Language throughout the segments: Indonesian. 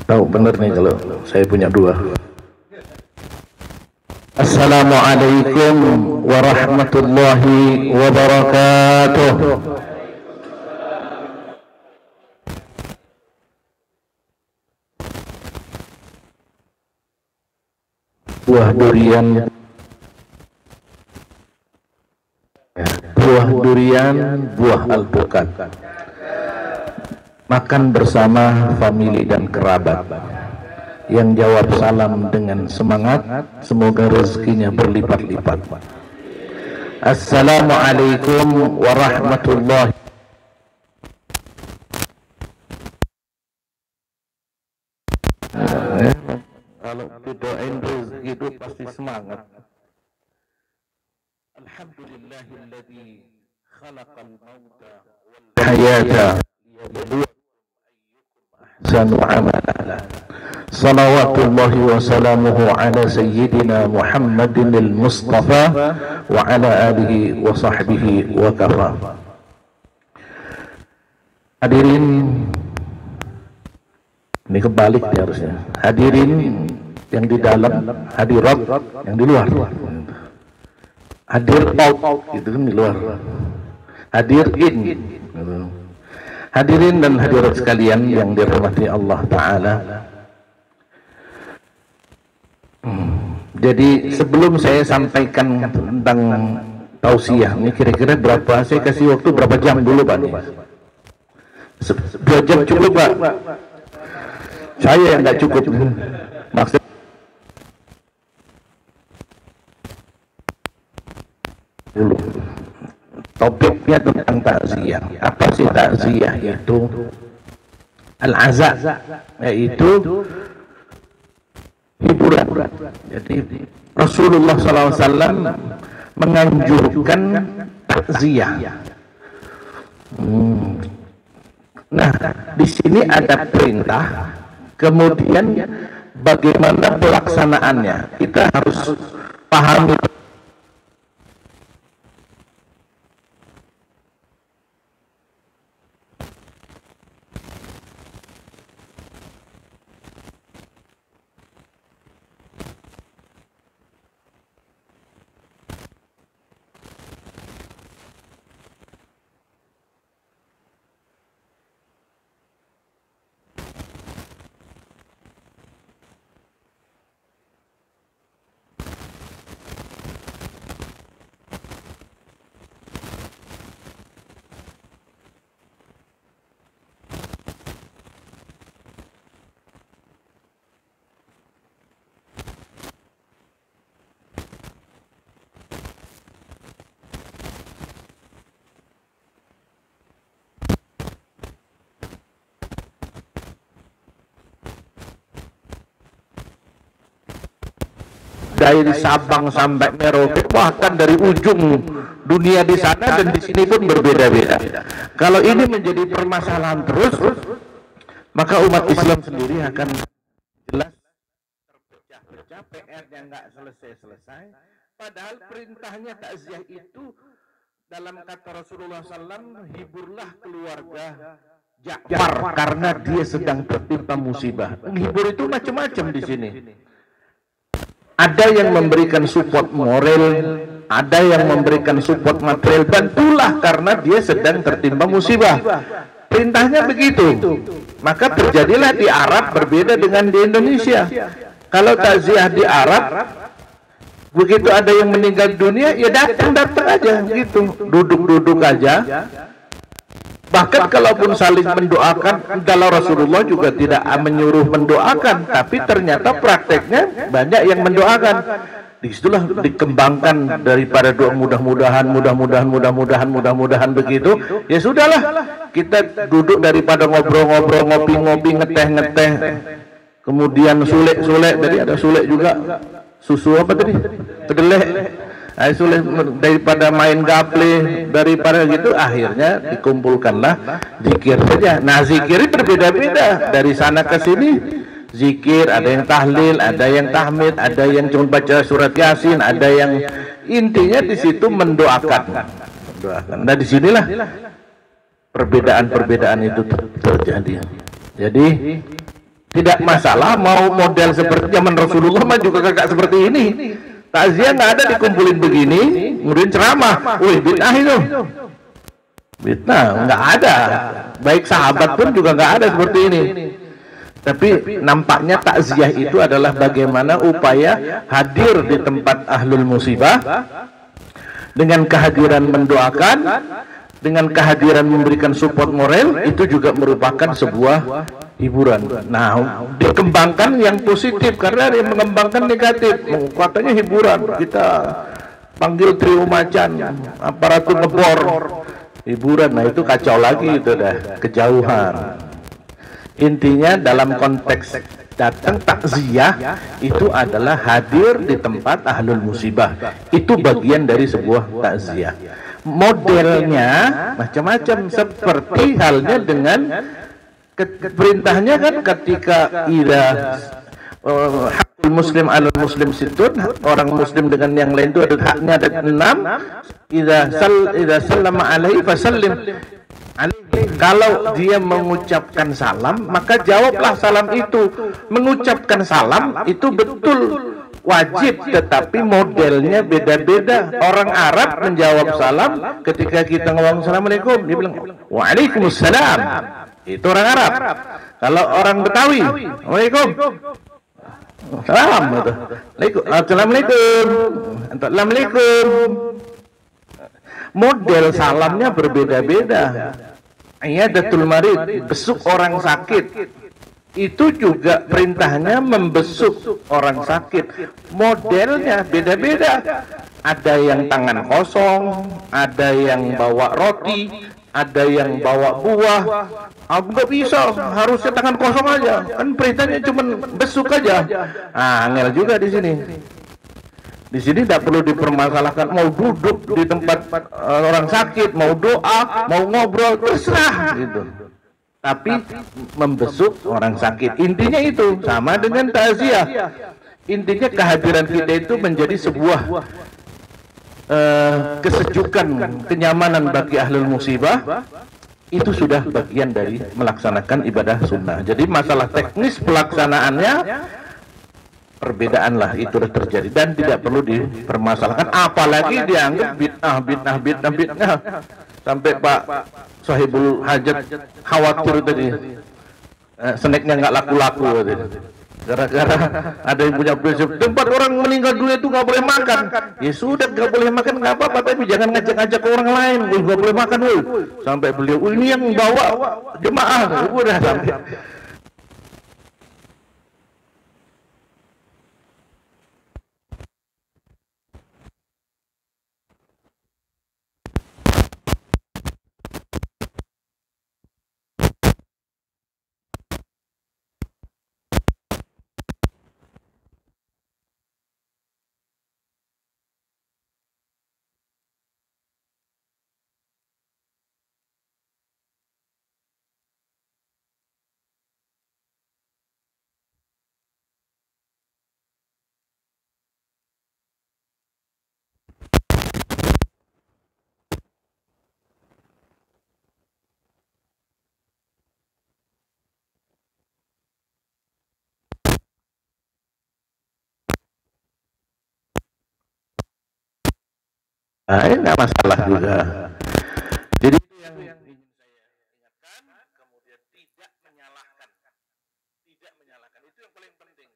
Tahu bener nih kalau saya punya dua. Assalamualaikum warahmatullahi wabarakatuh. Buah durian, buah alpukat. Makan bersama famili dan kerabat. Yang jawab salam dengan semangat, semoga rezekinya berlipat-lipat. Assalamualaikum warahmatullahi wabarakatuh. Kalau didoain rezeki itu pasti semangat. Alhamdulillahilladzi khalaqal mauta wal hayata liyabluwakum ayyukum ahsanu amala. Salawatullahi wa salamuhu ala sayyidina Muhammadin al-Mustafa wa ala alihi wa sahbihi wa kafa. Hadirin, ini kebalik dia harusnya. Hadirin yang di dalam, hadirat yang di luar. Hadir out itu kan di luar. Hadir in. Hadirin dan hadirat sekalian yang dirahmati Allah Ta'ala. Jadi sebelum saya sampaikan tentang tausiah, ini kira-kira berapa, saya kasih waktu berapa jam dulu Pak? 2 jam cukup Pak? Saya yang nggak cukup. Maksud dulu topiknya tentang takziah. Apa sih takziah itu? Al-aza, yaitu hiburan. Jadi Rasulullah SAW menganjurkan takziah. Nah, di sini ada perintah, kemudian bagaimana pelaksanaannya kita harus pahami. Dari Sabang sampai Merauke, bahkan dari ujung dunia di sana dan di sini pun berbeda-beda. Kalau ini menjadi permasalahan terus, maka umat Islam sendiri akan jelas terpecah-pecah, PR-nya nggak selesai-selesai. Padahal perintahnya takziah itu dalam kata Rasulullah SAW, hiburlah keluarga Ja'far karena dia sedang tertimpa musibah. Menghibur itu macam-macam di sini. Ada yang memberikan support moral, ada yang memberikan support material, bantulah karena dia sedang tertimpa musibah. Perintahnya begitu. Maka terjadilah di Arab berbeda dengan di Indonesia. Kalau takziah di Arab, begitu ada yang meninggal dunia, ya datang aja gitu, duduk aja. Bahkan kalaupun saling mendoakan, dalam Rasulullah juga tidak menyuruh mendoakan, tapi ternyata prakteknya banyak yang mendoakan. Disitulah dikembangkan daripada doa mudah-mudahan begitu. Ya sudahlah, kita duduk daripada ngobrol-ngobrol, ngopi-ngopi, ngeteh-ngeteh, kemudian sulik-sulik. Tadi ada sulik juga, susu apa tadi? Kedelai. Sulit daripada main gaple, daripada gitu, akhirnya dikumpulkanlah zikir saja. Nah, zikir berbeda-beda dari sana ke sini. Zikir ada yang tahlil, ada yang tahmid, ada yang cuma baca surat Yasin, ada yang intinya di situ mendoakan. Nah, disinilah perbedaan-perbedaan itu terjadi. Jadi Tidak masalah mau model seperti zaman Rasulullah mah juga kagak seperti ini. Takziah nggak ada dikumpulin begini, kemudian ceramah. Wih, bid'ah itu. Bid'ah nggak ada. Baik sahabat pun juga nggak ada seperti ini. Tapi nampaknya takziah itu adalah bagaimana upaya hadir di tempat ahlul musibah dengan kehadiran mendoakan, dengan kehadiran memberikan support moral, itu juga merupakan sebuah hiburan. Nah, dikembangkan yang positif karena yang mengembangkan negatif. Katanya hiburan, kita panggil trio macan, aparatur ngebor, hiburan. Nah, itu kacau lagi, itu dah kejauhan. Intinya dalam konteks datang takziah itu adalah hadir di tempat ahlul musibah. Itu bagian dari sebuah takziah. Modelnya macam-macam, seperti halnya dengan perintahnya kan ketika hakul muslim alal muslim situn, orang muslim dengan yang lain itu ada haknya, ada 6. Idza sallama alaihi fasallim. Kalau dia mengucapkan salam, maka jawablah salam itu. Mengucapkan salam itu betul wajib, tetapi modelnya beda-beda. Orang Arab menjawab salam ketika kita ngomong assalamualaikum, dia bilang waalaikumsalam. Itu orang Arab. Kalau orang Betawi, assalamualaikum, salam gitu. Assalamualaikum, assalamualaikum. Model salamnya berbeda-beda. Iyadatul marid, besuk orang sakit, itu juga perintahnya membesuk orang sakit. Modelnya beda-beda. Ada yang tangan kosong, ada yang bawa roti, ada yang bawa buah. Nggak bisa, harusnya tangan kosong aja. Kan perintahnya cuma besuk aja. Nah, angel juga di sini. Di sini tidak perlu dipermasalahkan mau duduk di tempat orang sakit, mau doa, mau ngobrol, terserah gitu. Tapi membesuk orang sakit, intinya itu sama dengan takziah. Intinya kehadiran kita itu menjadi sebuah kesejukan, kenyamanan bagi ahlul musibah. Itu sudah bagian dari melaksanakan ibadah sunnah. Jadi masalah teknis pelaksanaannya perbedaan lah, itu sudah terjadi dan tidak perlu dipermasalahkan, apalagi dianggap bid'ah. Sampai Pak Sahibul Hajat khawatir tadi snacknya nggak laku-laku gara-gara ada yang punya prinsip tempat orang meninggal dunia itu nggak boleh makan. Ya sudah, nggak boleh makan nggak apa-apa, tapi jangan ngajak-ngajak ke orang lain. Nggak boleh makan, sampai beliau ini yang bawa jemaah udah sampai. Nah, ini nggak masalah juga. Jadi itu yang ingin saya ingatkan, kemudian tidak menyalahkan itu yang paling penting.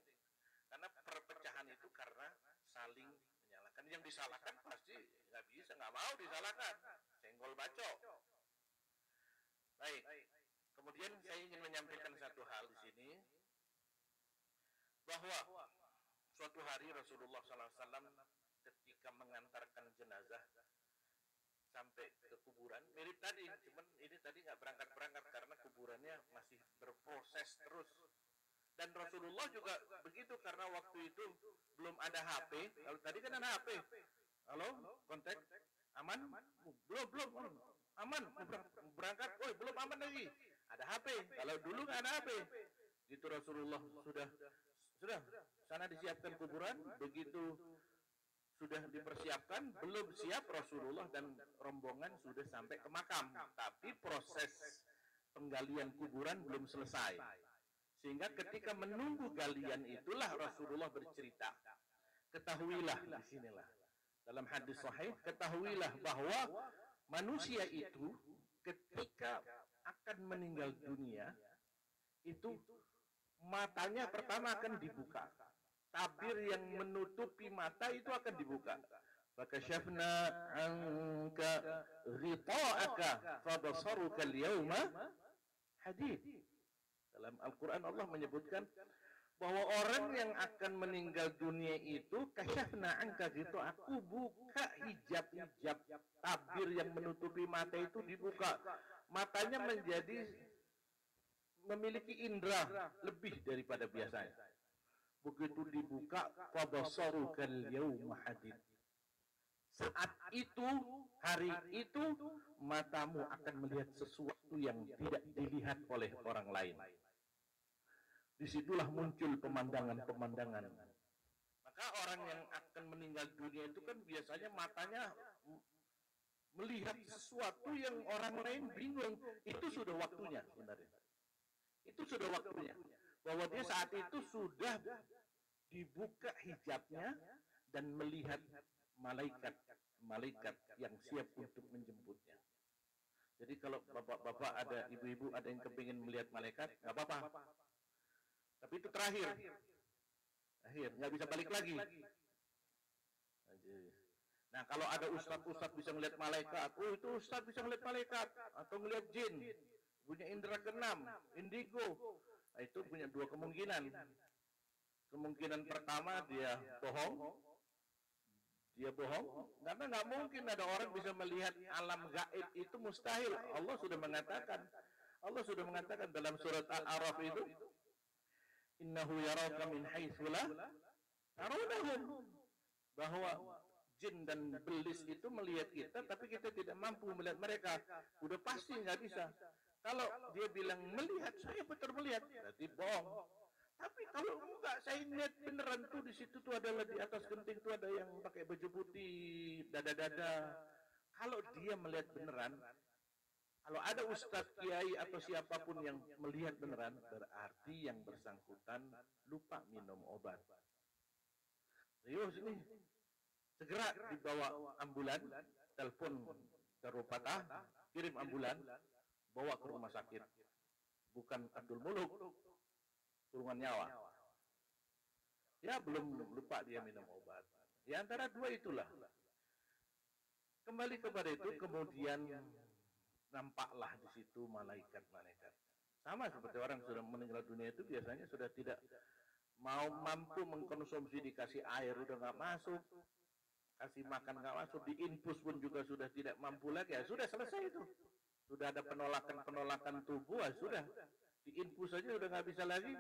Karena perpecahan itu karena saling menyalahkan. Yang disalahkan pasti nggak bisa, nggak mau disalahkan. Senggol bacok. Baik. Kemudian saya ingin menyampaikan satu hal di sini, bahwa suatu hari Rasulullah SAW ketika mengantarkan jenazah sampai ke kuburan, mirip tadi, cuman ini tadi nggak berangkat karena kuburannya masih berproses terus. Dan Rasulullah juga begitu, karena waktu itu belum ada HP. Kalau tadi kan ada HP. Halo, kontak, aman? Belum, aman. Berangkat, belum aman lagi. Ada HP. Kalau dulu nggak ada HP. Gitu Rasulullah sudah sana disiapkan kuburan, begitu sudah dipersiapkan, belum siap Rasulullah dan rombongan sudah sampai ke makam, tapi proses penggalian kuburan belum selesai. Sehingga ketika menunggu galian itulah Rasulullah bercerita. Ketahuilah di sinilah. Dalam hadis sahih, ketahuilah bahwa manusia itu ketika akan meninggal dunia, itu matanya pertama akan dibuka. Tabir yang menutupi mata itu akan dibuka. Fakashafna anka ghita'aka fabasaruka al-yawma hadid. Dalam Al-Quran Allah menyebutkan bahwa orang yang akan meninggal dunia itu kasyafna anka gitu, aku buka hijab-hijab tabir yang menutupi mata itu dibuka. Matanya menjadi memiliki indera lebih daripada biasanya. Begitu dibuka, fabasarukal yauma hadid. Saat itu, hari itu, matamu akan melihat sesuatu yang tidak dilihat oleh orang lain. Disitulah muncul pemandangan-pemandangan. Maka orang yang akan meninggal dunia itu kan biasanya matanya melihat sesuatu yang orang lain bingung. Itu sudah waktunya sebenarnya. Itu sudah waktunya. Bahwa dia saat itu sudah dibuka hijabnya dan melihat malaikat yang siap untuk menjemputnya. Jadi kalau bapak-bapak ada, ibu-ibu ada yang kepingin melihat malaikat, nggak apa-apa. Tapi itu terakhir, nggak bisa balik lagi. Nah kalau ada ustadz bisa melihat malaikat, oh itu ustadz bisa melihat malaikat, atau melihat jin, punya indera keenam, indigo. Nah, itu punya dua kemungkinan. Kemungkinan pertama dia bohong, karena nggak mungkin ada orang bisa melihat alam gaib, itu mustahil. Allah sudah mengatakan dalam surat Al-A'raf itu, innahu yaraka min haitsu la tarawunahum, bahwa jin dan belis itu melihat kita tapi kita tidak mampu melihat mereka. Udah pasti nggak bisa. Kalau dia bilang melihat, saya betul melihat, berarti bohong. Tapi kalau enggak, saya lihat beneran tuh di situ tuh adalah di atas genting tuh ada yang pakai baju putih, dada-dada. Kalau dia melihat beneran, kalau ada ustadz, kiai atau siapapun yang melihat beneran, berarti yang bersangkutan lupa minum obat. Ayo sini, segera dibawa ambulan, telepon Darul Fatah, kirim ambulan, bawa ke rumah sakit. Bukan Abdul Muluk, turungan nyawa. Ya belum lupa dia minum obat. Ya antara dua itulah. Kembali kepada itu, kemudian nampaklah di situ malaikat-malaikat. Sama seperti orang sudah meninggal dunia itu biasanya sudah tidak mau mampu mengkonsumsi, dikasih air udah nggak masuk, kasih makan nggak masuk, diinfus pun juga sudah tidak mampu lagi. Ya sudah selesai itu. Sudah ada penolakan tubuh, ya sudah diinfus saja udah nggak bisa lagi.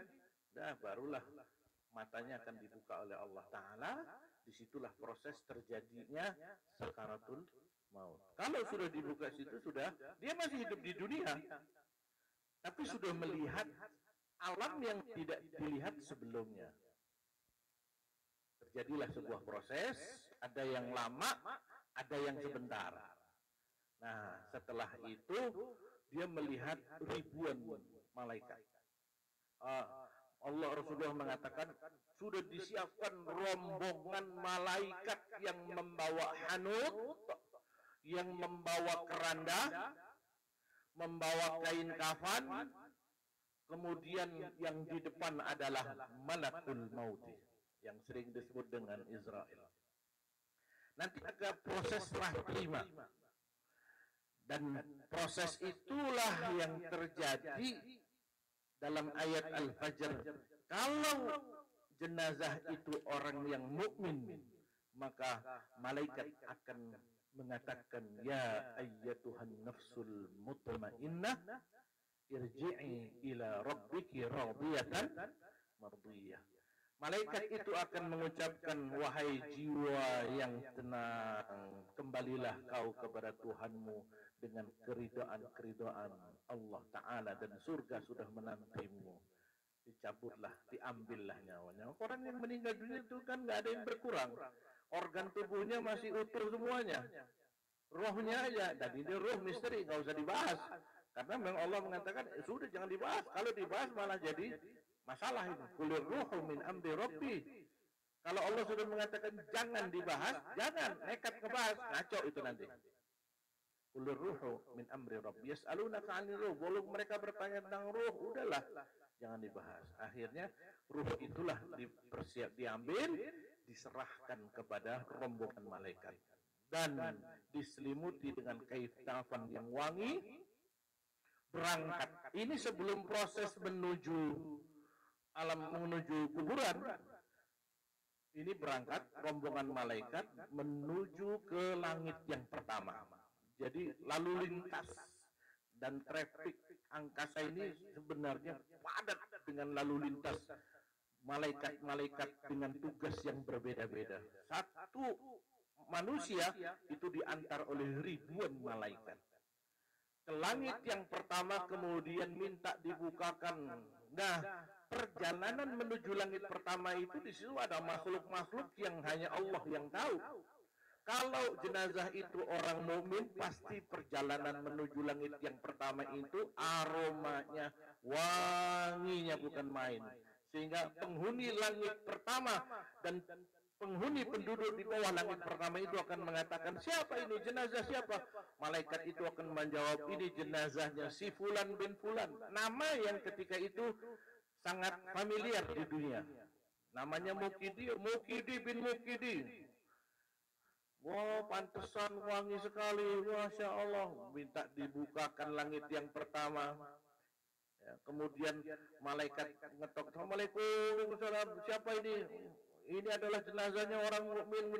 Dah barulah matanya akan dibuka oleh Allah Ta'ala. Disitulah proses terjadinya sakaratul maut. Kalau sudah dibuka situ, sudah dia masih hidup di dunia, tapi sudah melihat alam yang tidak dilihat sebelumnya. Terjadilah sebuah proses, ada yang lama, ada yang sebentar. Nah, setelah itu dia melihat ribuan malaikat. Allah Rasulullah mengatakan sudah disiapkan rombongan malaikat yang membawa hanut, yang membawa keranda, membawa kain kafan, kemudian yang di depan adalah malakul maut yang sering disebut dengan Israel. Nanti ada proses serah terima, dan proses itulah yang terjadi dalam ayat Al-Fajr. Kalau jenazah itu orang yang mukmin, maka malaikat akan mengatakan, ya ayyatuhan nafsul mutmainnah irji'i ila rabbiki radiyatan mardiyah. Malaikat itu akan mengucapkan, wahai jiwa yang tenang, kembalilah kau kepada Tuhanmu dengan keridaan Allah Ta'ala, dan surga sudah menantimu. Dicabutlah, diambillah nyawanya. Orang yang meninggal dunia itu kan nggak ada yang berkurang. Organ tubuhnya masih utuh semuanya. Rohnya aja, dan ini roh misteri, nggak usah dibahas. Karena memang Allah mengatakan, sudah jangan dibahas. Kalau dibahas malah jadi Masalah ini. Qulir ruhu min amri rabbi. Kalau Allah sudah mengatakan jangan dibahas, jangan nekat ngebahas, ngaco itu nanti. Qulir ruhu min amri rabbi. Yas'alunaka 'anil ruh. Boleh mereka bertanya tentang ruh, udahlah, jangan dibahas. Akhirnya ruh itulah diambil, diserahkan kepada rombongan malaikat dan diselimuti dengan kafan yang wangi, berangkat. Ini sebelum proses menuju kuburan. Ini berangkat rombongan malaikat menuju ke langit yang pertama. Jadi lalu lintas dan traffic angkasa ini sebenarnya padat dengan lalu lintas malaikat-malaikat dengan tugas yang berbeda-beda. Satu manusia itu diantar oleh ribuan malaikat ke langit yang pertama, kemudian minta dibukakan. Nah, perjalanan menuju langit pertama itu di situ ada makhluk-makhluk yang hanya Allah yang tahu. Kalau jenazah itu orang mukmin, pasti perjalanan menuju langit yang pertama itu aromanya, wanginya bukan main. Sehingga penghuni langit pertama dan penghuni penduduk di bawah langit pertama itu akan mengatakan, siapa ini, jenazah siapa? Malaikat itu akan menjawab, ini jenazahnya si Fulan bin Fulan. Nama yang ketika itu sangat familiar di dunia. Namanya Mukidi bin Mukidi. Wah, pantesan wangi sekali, Masya Allah. Minta dibukakan langit yang pertama. Ya, kemudian malaikat ngetok, Assalamualaikum, siapa ini? Ini adalah jenazahnya orang mukmin.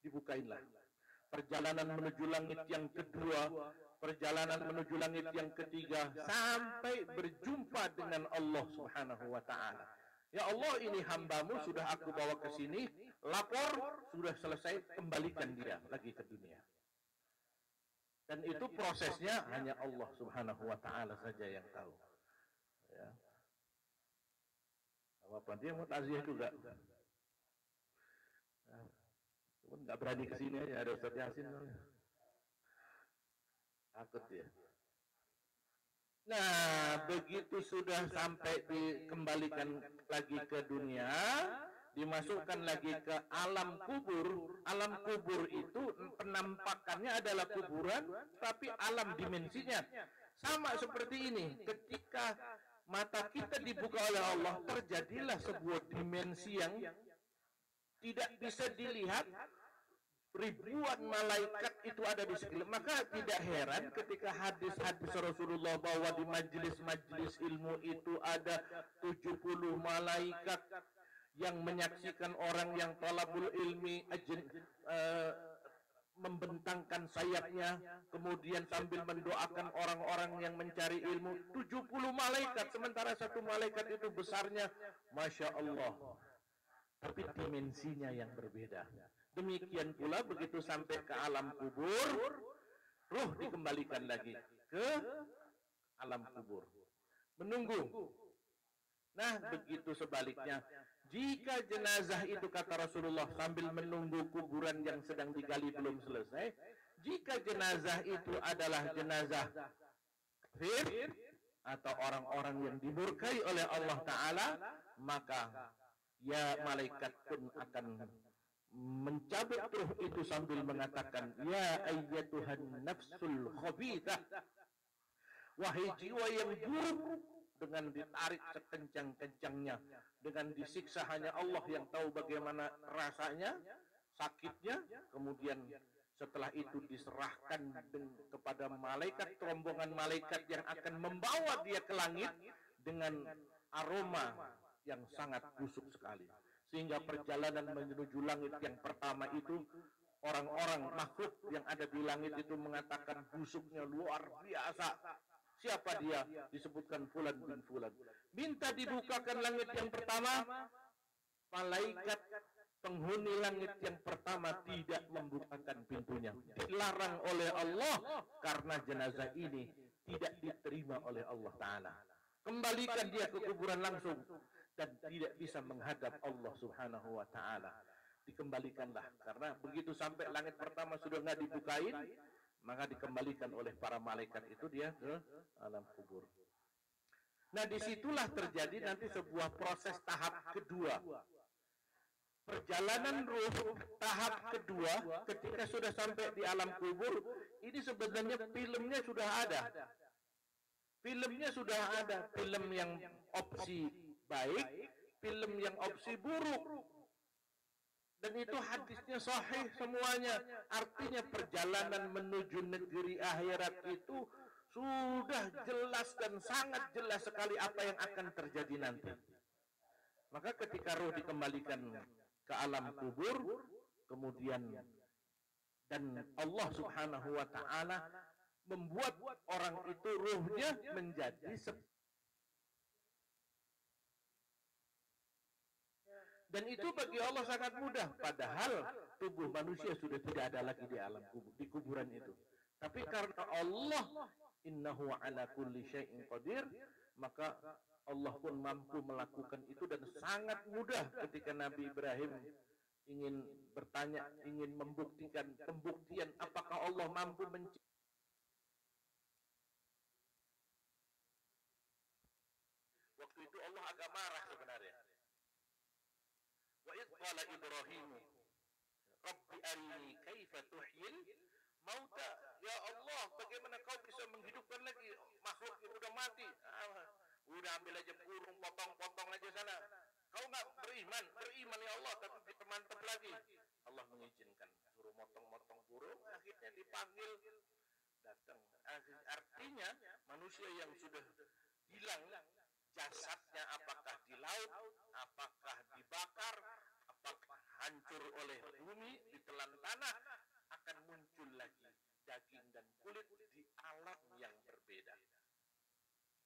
Dibukainlah. Perjalanan menuju langit yang kedua, perjalanan menuju langit yang ketiga, sampai berjumpa dengan Allah Subhanahu wa Ta'ala. Ya Allah, ini hambamu sudah aku bawa ke sini, lapor sudah selesai, kembalikan dia lagi ke dunia. Dan itu prosesnya hanya Allah Subhanahu wa Ta'ala saja yang tahu. Ya. Apa dia mau takziah juga. Nah, cuman nggak berani ke sini aja, ada Ustaz Yasin. Takut ya. Nah, begitu sudah sampai dikembalikan lagi ke dunia, dimasukkan lagi ke alam kubur. Alam kubur itu penampakannya adalah kuburan, tapi alam dimensinya sama seperti ini. Ketika mata kita dibuka oleh Allah, terjadilah sebuah dimensi yang tidak bisa dilihat. Ribuan malaikat itu ada di sekeliling. Maka tidak heran ketika hadis-hadis Rasulullah bahwa di majelis-majelis ilmu itu ada 70 malaikat yang menyaksikan orang yang talabul ilmi, membentangkan sayapnya, kemudian sambil mendoakan orang-orang yang mencari ilmu. 70 malaikat, sementara satu malaikat itu besarnya, Masya Allah, tapi dimensinya yang berbeda. Demikian pula begitu sampai ke alam kubur, ruh dikembalikan lagi ke alam kubur, menunggu. Nah, begitu sebaliknya, jika jenazah itu, kata Rasulullah, sambil menunggu kuburan yang sedang digali belum selesai, jika jenazah itu adalah jenazah kafir atau orang-orang yang dimurkai oleh Allah Ta'ala, maka ya malaikat pun akan mencabut ruh itu sambil mengatakan, ya ayyatuhan nafsul khabithah, wahai jiwa yang buruk, dengan ditarik sekencang-kencangnya, dengan disiksa hanya Allah yang tahu bagaimana rasanya, sakitnya. Kemudian setelah itu diserahkan kepada malaikat, rombongan malaikat yang akan membawa dia ke langit dengan aroma yang sangat busuk sekali. Sehingga perjalanan menuju langit yang pertama itu, orang-orang makhluk yang ada di langit itu mengatakan busuknya luar biasa. Siapa dia? Disebutkan Fulan bin Fulan. Minta dibukakan langit yang pertama, malaikat penghuni langit yang pertama tidak membukakan pintunya. Dilarang oleh Allah karena jenazah ini tidak diterima oleh Allah Ta'ala. Kembalikan dia ke kuburan langsung dan tidak bisa menghadap Allah Subhanahu wa Ta'ala. Dikembalikanlah, karena begitu sampai langit pertama sudah nggak dibukain, maka dikembalikan oleh para malaikat itu dia ke alam kubur. Nah, disitulah terjadi nanti sebuah proses tahap kedua. Perjalanan ruh tahap kedua ketika sudah sampai di alam kubur, ini sebenarnya filmnya sudah ada. Filmnya sudah ada, film yang opsi baik, film yang opsi buruk. Dan itu hadisnya sahih semuanya. Artinya perjalanan menuju negeri akhirat itu sudah jelas dan sangat jelas sekali apa yang akan terjadi nanti. Maka ketika roh dikembalikan ke alam kubur, kemudian dan Allah Subhanahu wa taala membuat orang itu ruhnya menjadi dan itu bagi Allah sangat mudah, padahal tubuh manusia sudah tidak ada lagi di alam kubur, di kuburan itu. Tapi karena Allah innahu ala kulli syai'in qadir, maka Allah pun mampu melakukan itu dan sangat mudah ketika Nabi Ibrahim ingin bertanya, ingin membuktikan pembuktian apakah Allah mampu menciptakan. Waktu itu Allah agak marah sebenarnya. Wa idh qala Ibrahim Rabbi arini kaifa tuhyil mauta. Ya Allah, bagaimana kau bisa menghidupkan lagi makhluk yang udah mati? Udah ambil aja burung, potong-potong aja sana. Kau nggak beriman? Beriman ya Allah, tapi dipermantap lagi. Allah mengizinkan, suruh motong-motong burung, akhirnya dipanggil, datang. Artinya manusia yang sudah hilang jasadnya, apakah di laut, apakah dibakar, apakah hancur oleh bumi, ditelan tanah, akan muncul lagi daging dan kulit di alam yang berbeda.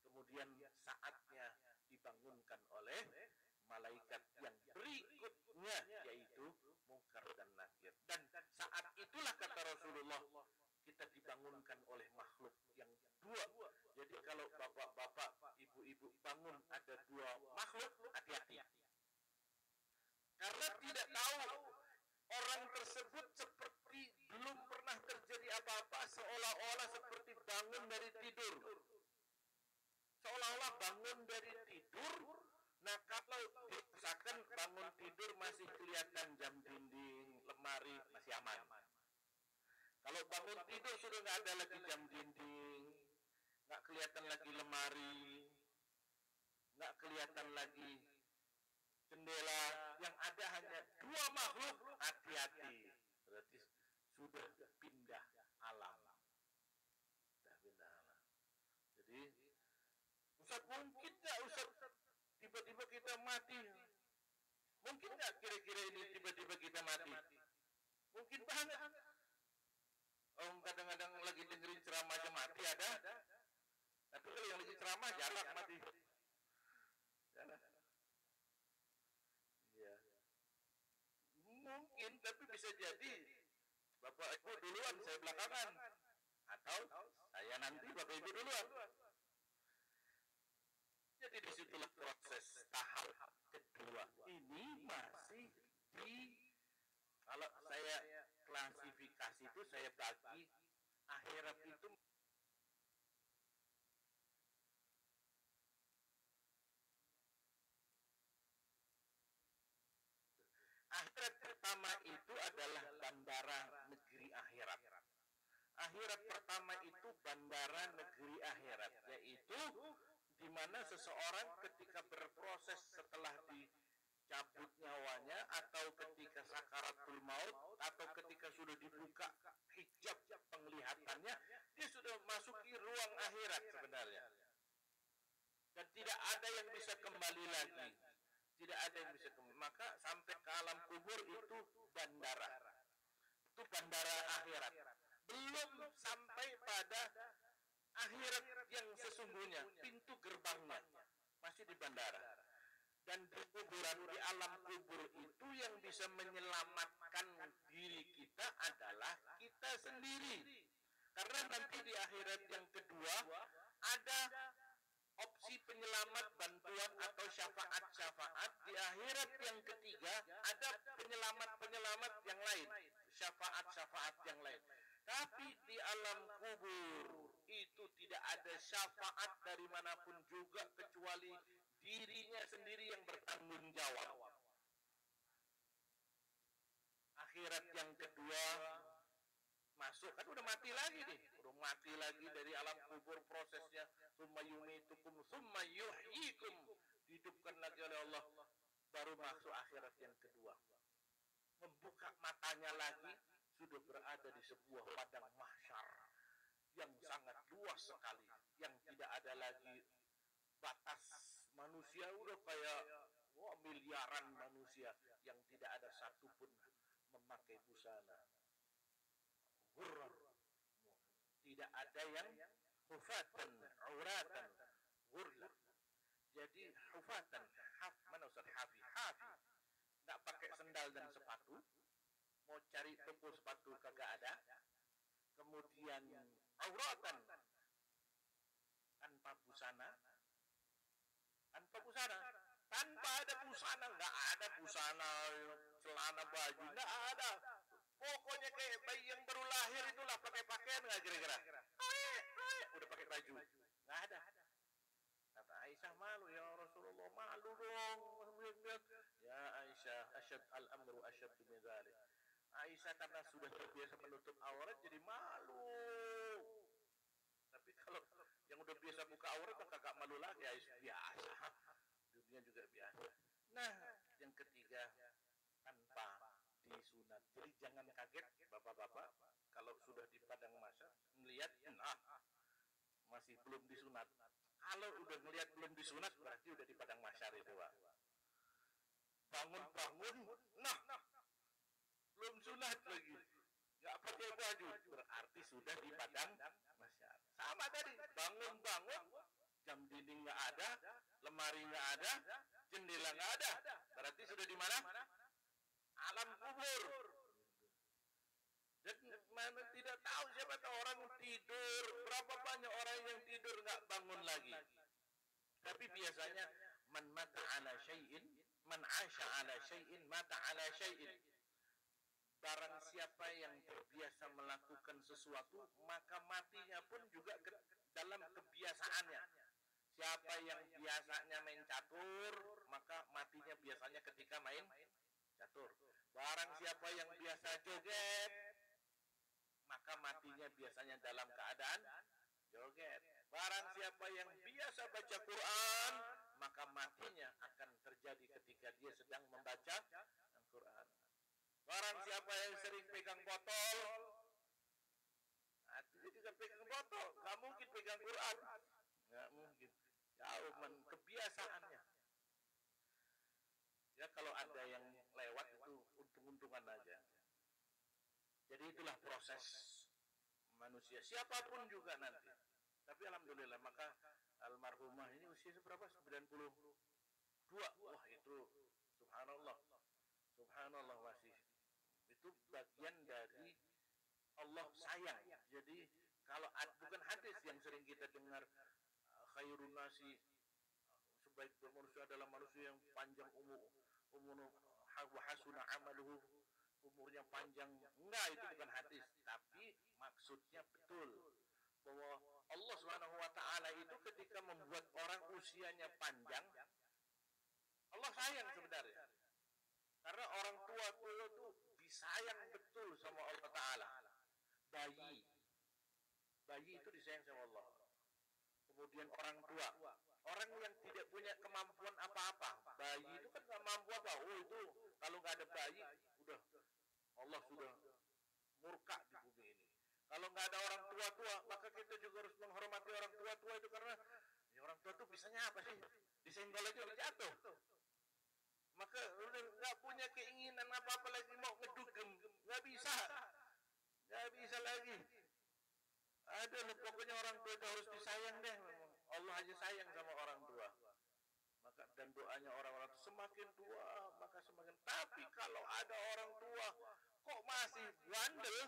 Kemudian saatnya dibangunkan oleh malaikat yang berikutnya, yaitu Munkar dan Nakir. Dan saat itulah kata Rasulullah, kita dibangunkan oleh makhluk yang dua. Jadi kalau bapak-bapak, ibu-ibu bangun ada dua makhluk, hati-hati. Karena tidak tahu orang tersebut seperti belum pernah terjadi apa-apa, seolah-olah seperti bangun dari tidur. Seolah-olah bangun dari tidur. Nah, kalau misalkan bangun tidur masih kelihatan jam dinding, lemari, masih aman. Kalau bangun tidur sudah nggak ada lagi jam dinding, nggak kelihatan lagi lemari, nggak kelihatan lagi jendela, yang ada hanya dua makhluk, hati-hati. Berarti sudah pindah alam. Sudah pindah alam. Jadi, Ustaz, mungkin nggak Ustaz tiba-tiba kita mati? Mungkin nggak kira-kira ini tiba-tiba kita mati? Mungkin banget. Kadang-kadang lagi dengerin ceramah aja mati ada. Tapi kalau yang lagi ceramah jarang mati. Jarang. Ya. Mungkin, tapi bisa jadi Bapak Ibu duluan, saya belakangan. Atau saya nanti Bapak Ibu duluan. Jadi disitulah proses tahap kedua. Ini masih kalau saya klasifikasi itu, saya bagi akhirat itu akhirat pertama itu adalah bandara negeri akhirat. Akhirat pertama itu bandara negeri akhirat, yaitu di mana seseorang ketika berproses setelah dicabut nyawanya, atau ketika sakaratul maut, atau ketika sudah dibuka hijab penglihatannya, dia sudah masuki ruang akhirat sebenarnya. Dan tidak ada yang bisa kembali lagi. Tidak ada yang bisa kembali. Maka sampai ke alam kubur itu bandara. Itu bandara akhirat. Belum sampai pada akhirat yang sesungguhnya, pintu gerbangnya masih di bandara. Dan di kuburan, di alam kubur itu yang bisa menyelamatkan diri kita adalah kita sendiri. Karena nanti di akhirat yang kedua ada opsi penyelamat, bantuan atau syafaat-syafaat. Di akhirat yang ketiga ada penyelamat-penyelamat yang lain, syafaat-syafaat yang lain. Tapi di alam kubur itu itu tidak ada syafaat dari manapun juga kecuali dirinya sendiri yang bertanggung jawab. Akhirat yang kedua, masuk kan udah mati lagi nih, udah mati lagi dari alam kubur prosesnya, summa yumitukum summa yuhyikum, dihidupkan lagi oleh Allah, baru masuk akhirat yang kedua. Membuka matanya lagi, sudah berada di sebuah padang mahsyar yang sangat luas sekali, yang tidak ada lagi batas manusia, udah kayak miliaran manusia yang tidak ada satupun memakai busana. Hurran, tidak ada yang hufatan, auratan, hurlan. Jadi hufatan, mana Ustaz Hafi? Nggak pakai sendal dan sepatu, mau cari toko sepatu kagak ada. Kemudian auratan, tanpa busana, tanpa ada busana, nggak ada busana, celana baju, nggak ada. Pokoknya kayak bayi yang baru lahir itulah, pakai pakaian nggak kira-kira? Udah pakai baju, nggak ada. Kata Aisyah, malu ya Rasulullah, malu dong. Ya Aisyah, asyad al-amru asyad min dzalik. Aisyah karena sudah terbiasa menutup aurat jadi malu. Tapi kalau yang udah biasa buka aurat maka gak malu lagi, Aisyah biasa. Dunia juga biasa. Nah, yang ketiga, tanpa disunat. Jadi jangan kaget bapak-bapak kalau sudah di padang mahsyar melihat masih belum disunat. Kalau udah melihat belum disunat berarti udah di padang mahsyar itu, Pak. Bangun-bangun, belum sunat lagi, nggak pakai baju, berarti sudah di padang mahsyar. Sama tadi, bangun-bangun, jam dinding nggak ada, lemari nggak ada, jendela nggak ada, berarti sudah di mana? Alam kubur. Dan mana tidak tahu, siapa tahu orang tidur, berapa banyak orang yang tidur nggak bangun lagi. Tapi biasanya man mata ala syai'in, man asha ala syai'in, mata ala syai'in. Barang siapa yang terbiasa melakukan sesuatu, maka matinya pun juga dalam kebiasaannya. Siapa yang biasanya main catur, maka matinya biasanya ketika main catur. Barang siapa yang biasa joget, maka matinya biasanya dalam keadaan joget. Barang siapa yang biasa baca Quran, maka matinya akan terjadi ketika dia sedang membaca Al-Quran. Barang siapa yang sering pegang botol, dia juga pegang botol, nggak mungkin pegang Quran, nggak mungkin. Jauh kebiasaannya. Ya kalau ada yang lewat itu untung-untungan aja. Jadi itulah proses manusia, siapapun juga nanti. Tapi alhamdulillah, maka almarhumah ini usia berapa? 92. Wah itu subhanallah. Subhanallah masih. Itu bagian dari Allah sayang. Jadi kalau bukan hadis yang sering kita dengar, khairun nasi, sebaik manusia adalah manusia yang panjang umur wa hasuna amaluhu, umurnya panjang. Enggak, itu bukan hadis, tapi maksudnya betul bahwa Allah Subhanahu wa taala itu ketika membuat orang usianya panjang, Allah sayang sebenarnya. Karena orang tua itu disayang betul sama Allah taala. Bayi itu disayang sama Allah. Kemudian orang tua, orang yang tidak punya kemampuan apa-apa, bayi itu kan nggak mampu apa. Oh itu kalau nggak ada bayi, udah Allah sudah murka di bumi ini. Kalau nggak ada orang tua-tua, maka kita juga harus menghormati orang tua-tua itu, karena ya orang tua itu bisanya apa sih? Disenggol aja udah jatuh. Maka udah nggak punya keinginan apa-apa lagi, mau ngedugem, nggak bisa lagi. Ada loh, pokoknya orang tua itu harus disayang deh. Allah aja sayang sama orang tua. Maka dan doanya orang-orang semakin tua maka semakin. Tapi kalau ada orang tua kok masih bandel,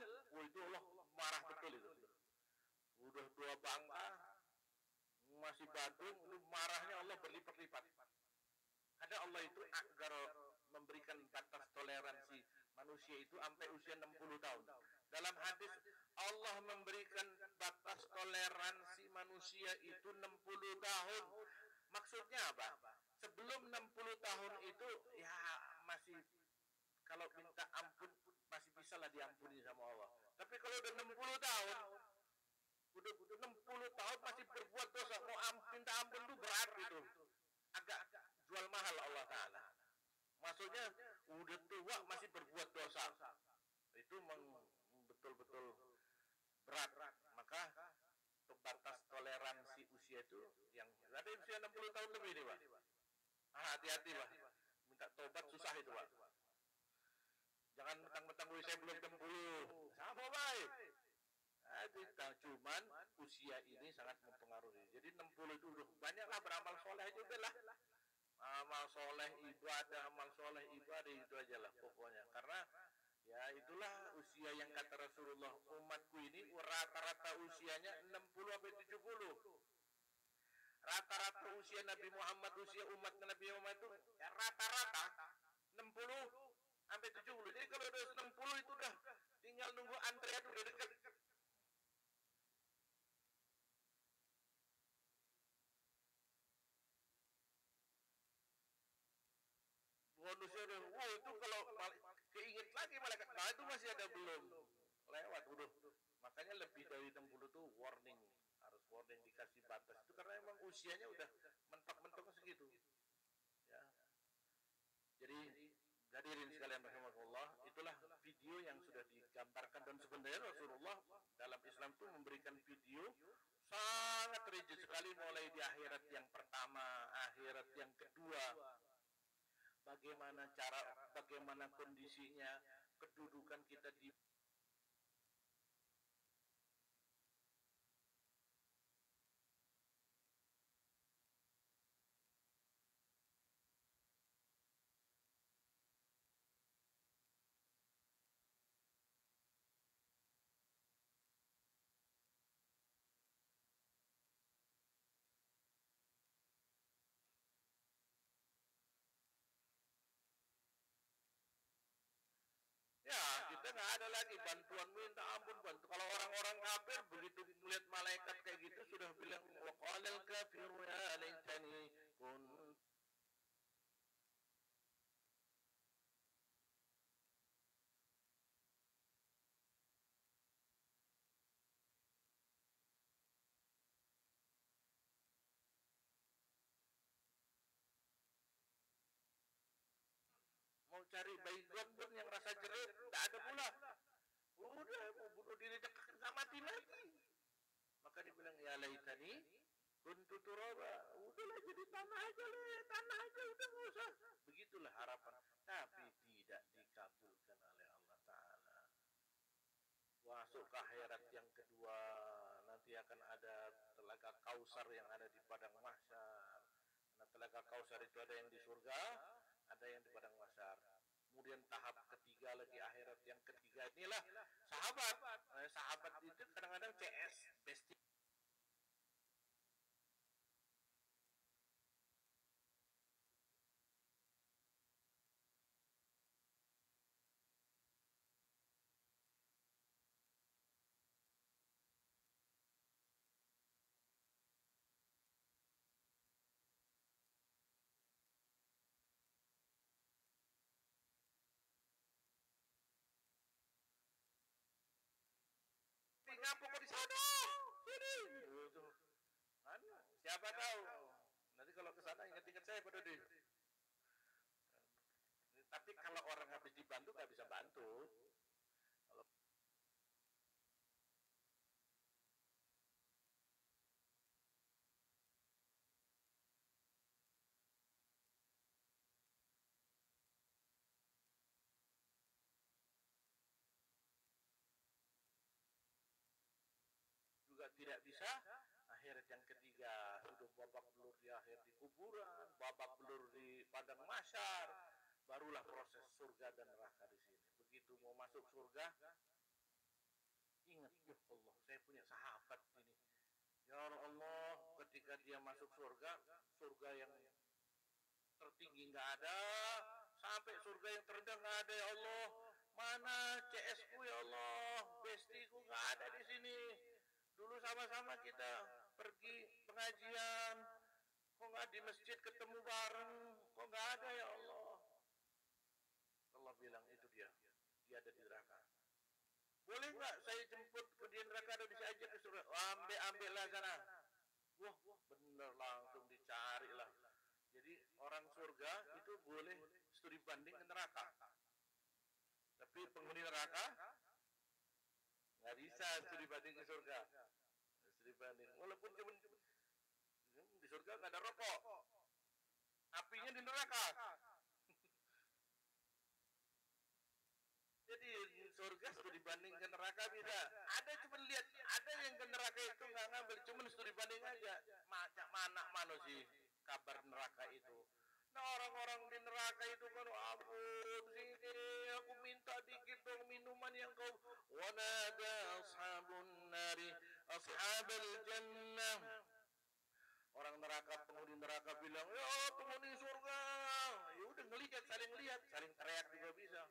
itu Allah marah betul itu. Udah tua bangka, masih badung, marahnya Allah berlipat-lipat. Ada Allah itu agar memberikan batas toleransi manusia itu sampai usia 60 tahun. Dalam hadis Allah memberikan batas toleransi manusia itu 60 tahun. Maksudnya apa? Sebelum 60 tahun itu ya masih kalau minta ampun masih bisa lah diampuni sama Allah. Tapi kalau udah 60 tahun, udah 60 tahun masih berbuat dosa, mau minta ampun itu berat itu. Agak jual mahal Allah Ta'ala. Maksudnya udah tua masih berbuat dosa. Itu betul-betul berat. Maka batas toleransi usia itu yang ada usia 60 tahun lebih nih Pak. Hati-hati Pak. Minta tobat susah itu Pak. Jangan mentang-mentang saya belum 60. Sama baik. Cuman usia ini sangat mempengaruhi. Jadi 60 itu udah banyaklah beramal soleh juga lah. Amal soleh ibadah itu aja lah pokoknya. Karena ya itulah usia yang kata Rasulullah, umatku ini rata-rata usianya 60 sampai 70. Rata-rata usia Nabi Muhammad, usia umat Nabi Muhammad itu ya rata-rata 60 sampai 70. Jadi kalau udah 60 itu udah tinggal nunggu antrian udah dekat. Bonusnya udah, itu kalau keinget lagi malaikat, nah itu masih ada belum lewat udah. Makanya lebih dari 60 tuh warning, harus warning dikasih batas itu karena emang usianya udah mentok-mentok segitu. Ya. Jadi hadirin sekalian rahimakumullah, itulah video yang sudah digambarkan dan sebenarnya Rasulullah dalam Islam itu memberikan video sangat rigid sekali mulai di akhirat yang pertama, akhirat yang kedua. Bagaimana kondisinya, kedudukan kita di ya kita nggak ada lagi bantuan minta ampun bantu. Kalau orang-orang kafir begitu melihat malaikat kayak gitu sudah bilang waqalal kafiru ya laitani kun. Mau cari bayi pun yang rasa jeruk tidak ada pula. Udah mau bunuh diri nggak mati lagi. Maka dibilang ya laitani kuntu turaba. Udahlah jadi tanah aja udah nggak usah. Begitulah harapan. Tapi tidak dikabulkan oleh Allah Ta'ala. Masuk ke akhirat yang kedua, nanti akan ada telaga Kausar yang ada di padang mahsyar. Nah, telaga Kausar itu ada yang di surga, ada yang di padang mahsyar. Kemudian tahap ketiga lagi akhirat yang ketiga inilah sahabat. Sahabat itu kadang-kadang CS bestie. Ngapok di sana sini kan siapa tahu nanti kalau ke sana ingat-ingat saya Pak Dodi. Tapi kalau orang habis dibantu nggak bisa bantu. Kalau juga tidak bisa. Akhirat yang ketiga sudah babak belur di akhir di kuburan, babak belur di padang mahsyar, barulah proses surga dan neraka di sini. Begitu mau masuk surga, ingat ya Allah, saya punya sahabat ini. Ya Allah, ketika dia masuk surga, surga yang tertinggi nggak ada, sampai surga yang terendah nggak ada ya Allah. mana CS ku ya Allah, bestiku nggak ada di sini. Dulu sama-sama kita pergi pengajian, kok nggak di masjid ketemu bareng, kok nggak ada ya Allah. Allah bilang itu dia ada di neraka. Boleh nggak saya jemput ke di neraka atau bisa ajak ke surga? Ambil lah sana. Wah, bener langsung dicari lah. Jadi orang surga itu boleh studi banding ke neraka. Tapi penghuni neraka nggak bisa studi banding ke surga. Studi banding, walaupun cuma di surga nggak ada rokok, apinya di neraka. Jadi surga studi banding ke neraka bisa. Ada cuma lihat, ada yang ke neraka itu nggak ngambil, cuma studi banding aja. Macam mana sih kabar neraka itu? Nah orang-orang di neraka itu kan, ampun sini aku minta dikit dong minuman yang kau. Wanada ashabun nari ashabal jannah. Orang neraka, penghuni neraka bilang, ya penghuni surga. Ya udah ngelihat, saling teriak juga bisa.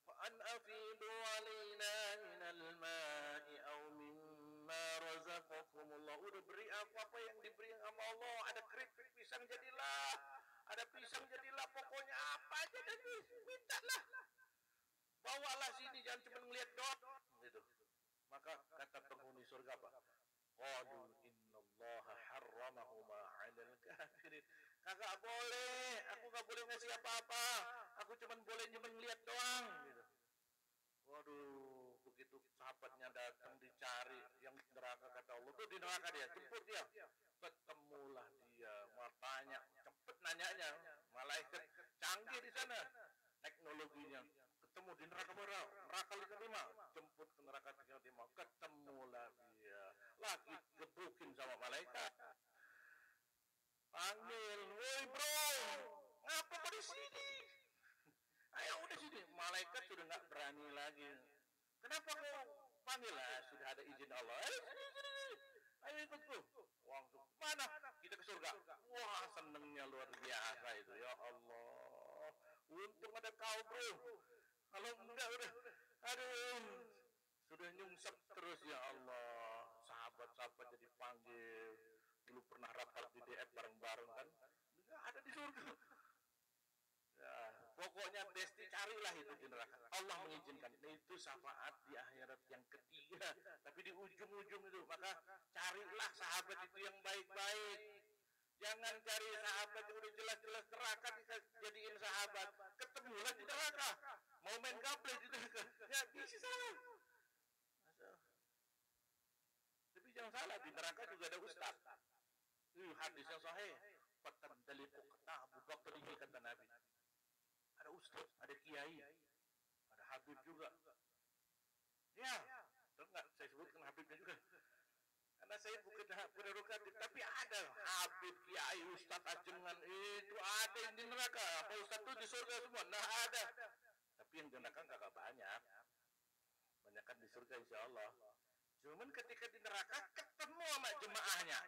Fa'an afidu alaina minal ma'i aw mimma razaqakumullah. Udah beri aku apa yang diberi sama Allah. Ada keripik pisang jadilah, ada pisang jadilah, pokoknya apa aja jadi mintalah. Bawalah sini, jangan cuma ngeliat doang gitu. Maka kata penghuni surga apa? Qalu innallaha harramahuma 'alal kafirin. Kagak boleh, aku gak boleh ngasih apa-apa. Aku cuma boleh ngeliat doang gitu. Waduh, begitu sahabatnya datang dicari yang neraka, kata Allah tuh di neraka dia, jemput dia. Ketemulah dia, mau tanya, cepet nanyanya. Malaikat canggih di sana teknologinya. Ketemu di neraka berapa? Neraka 5, jemput ke neraka 5, ketemulah dia. Lagi gebukin sama malaikat. Panggil, woi bro, ngapa kau di sini? Ayo udah sini. Malaikat sudah nggak berani lagi. Kenapa kau panggil? Lah sudah ada izin Allah. Ayo ikut bro. Langsung mana? Kita ke surga. Wah senengnya luar biasa itu, ya Allah. Untung ada kau bro. Kalau enggak udah, aduh, sudah nyungsep terus ya Allah. Sahabat-sahabat jadi panggil. Dulu pernah rapat di DF bareng-bareng kan, nggak ada di surga. Ya, pokoknya besti carilah itu di neraka. Allah mengizinkan. Itu syafaat di akhirat yang ketiga. Tapi di ujung-ujung itu, maka carilah sahabat itu yang baik-baik. Jangan cari sahabat yang udah jelas-jelas neraka dijadiin sahabat. Ketemulah di neraka. Mau main gaple di neraka. Ya bisa salah. Tapi jangan salah, di neraka juga ada ustaz. Hadis yang sahih. Fatan daliku kata Abu Bakar ini, kata Nabi. Ada ustaz, ada kiai, ada habib juga. Ya, enggak saya sebutkan habibnya juga. Karena saya bukan prerogatif, tapi ada habib, kiai, ustaz, ajengan, itu ada yang di neraka. Apa ustaz itu di surga semua? Nah ada. Tapi yang di neraka enggak banyak. Banyak kan di surga insya Allah. Cuman ketika di neraka ketemu sama jemaahnya.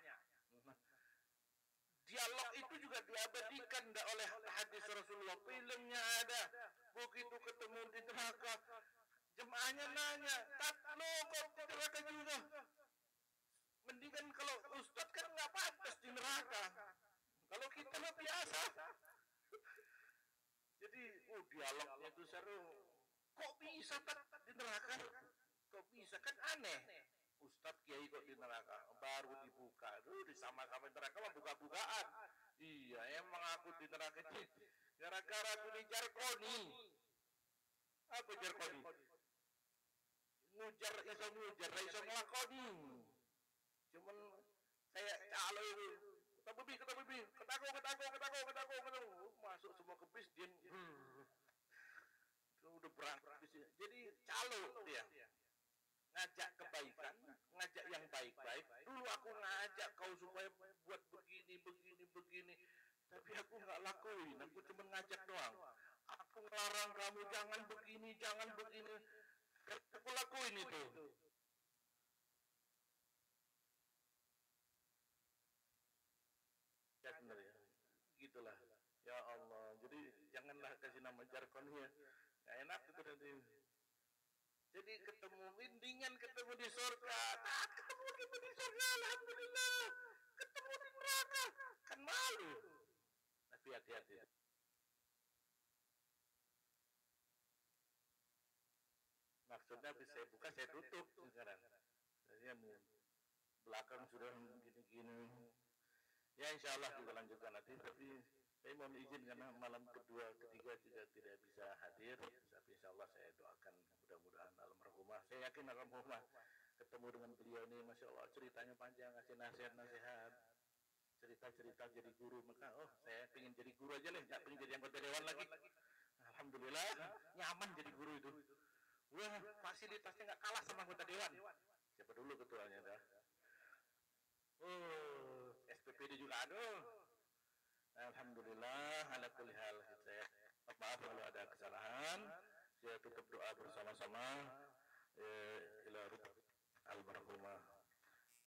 Dialog itu juga diabadikan oleh hadis Rasulullah. Filmnya ada. Begitu ketemu di neraka, jemaahnya nanya, "Tatlo kok di neraka juga?" Mendingan kalau ustadz kan nggak pantas di neraka. Kalau kita mah biasa. Jadi, dialognya itu seru. Kok bisa di neraka? Kok bisa? Kan aneh. Ustadz kiai kok di neraka, baru dibuka, disama-sama neraka mah buka-bukaan. Iya, emang aku di neraka ini gara-gara aku di jarkoni. Apa jarkoni? Ngujar iso ngelakoni. Cuman saya calo itu, kata bebi, ketaku. Masuk semua ke bis, dia udah berangkat di sini. Jadi calo dia. Ngajak kebaikan, ngajak yang baik-baik. Dulu aku ngajak kau supaya buat begini. Tapi aku nggak lakuin, aku cuma ngajak doang. Aku ngelarang kamu jangan begini. Aku lakuin itu. Ya benar ya. Gitulah. Ya Allah, jadi janganlah kasih nama jargonnya. Nggak enak itu nanti. Jadi ketemu windingan, ketemu di surga. Ketemu di surga, alhamdulillah. Ketemu di neraka, kan malu. Tapi hati-hati. Maksudnya bisa saya buka, saya tutup sekarang. Saya belakang sudah gini-gini. Ya insya Allah kita lanjutkan nanti. Tapi saya mohon izin karena malam kedua, ketiga juga tidak bisa hadir. Tapi insya Allah saya doakan mudah-mudahan almarhumah. Saya yakin almarhumah ketemu dengan beliau ini, masya Allah ceritanya panjang, ngasih nasihat-nasihat, cerita-cerita jadi guru. Maka saya pengen jadi guru aja lah, nggak pengen jadi anggota dewan lagi. Alhamdulillah nyaman jadi guru itu. Wah, fasilitasnya nggak kalah sama anggota dewan. Siapa dulu ketuanya dah? SPPD juga ada. Alhamdulillah, ala kulli hal. Saya maaf kalau ada kesalahan. Saya tutup doa bersama-sama ila ruh almarhumah